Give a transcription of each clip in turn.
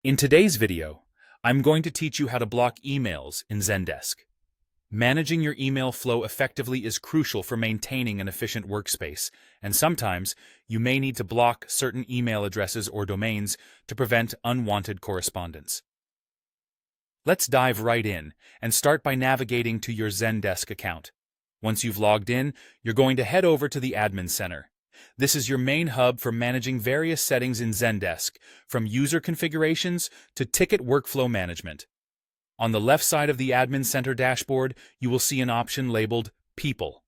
In today's video, I'm going to teach you how to block emails in Zendesk. Managing your email flow effectively is crucial for maintaining an efficient workspace, and sometimes you may need to block certain email addresses or domains to prevent unwanted correspondence. Let's dive right in and start by navigating to your Zendesk account. Once you've logged in, you're going to head over to the Admin Center. This is your main hub for managing various settings in Zendesk, from user configurations to ticket workflow management. On the left side of the Admin Center dashboard, you will see an option labeled People.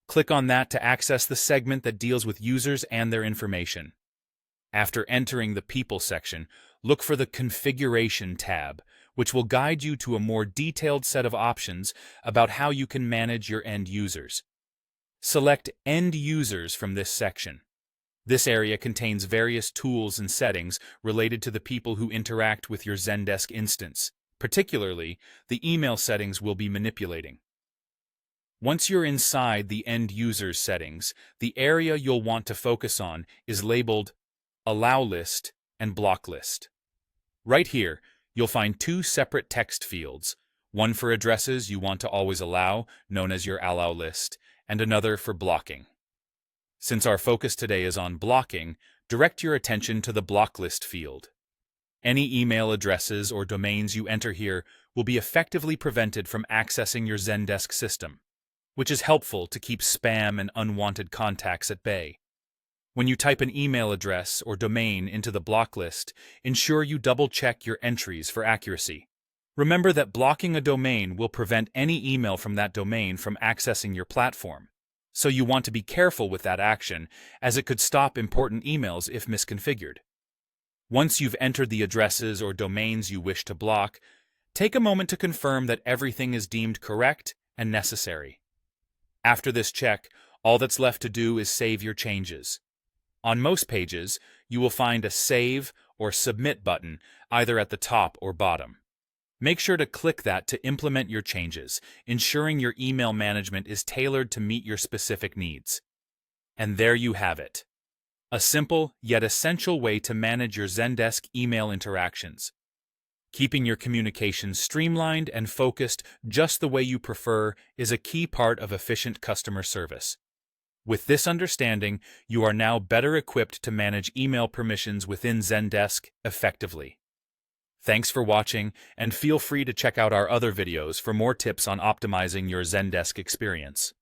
Click on that to access the segment that deals with users and their information. After entering the People section, look for the Configuration tab, which will guide you to a more detailed set of options about how you can manage your end users. Select End Users from this section. This area contains various tools and settings related to the people who interact with your Zendesk instance, particularly the email settings we'll be manipulating. Once you're inside the End Users settings, the area you'll want to focus on is labeled Allow List and Block List. Right here, you'll find two separate text fields, one for addresses you want to always allow, known as your Allow List, and another for blocking. Since our focus today is on blocking, direct your attention to the Block List field. Any email addresses or domains you enter here will be effectively prevented from accessing your Zendesk system, which is helpful to keep spam and unwanted contacts at bay. When you type an email address or domain into the block list, ensure you double-check your entries for accuracy. Remember that blocking a domain will prevent any email from that domain from accessing your platform, so you want to be careful with that action, as it could stop important emails if misconfigured. Once you've entered the addresses or domains you wish to block, take a moment to confirm that everything is deemed correct and necessary. After this check, all that's left to do is save your changes. On most pages, you will find a Save or Submit button either at the top or bottom. Make sure to click that to implement your changes, ensuring your email management is tailored to meet your specific needs. And there you have it. A simple yet essential way to manage your Zendesk email interactions. Keeping your communications streamlined and focused just the way you prefer is a key part of efficient customer service. With this understanding, you are now better equipped to manage email permissions within Zendesk effectively. Thanks for watching, and feel free to check out our other videos for more tips on optimizing your Zendesk experience.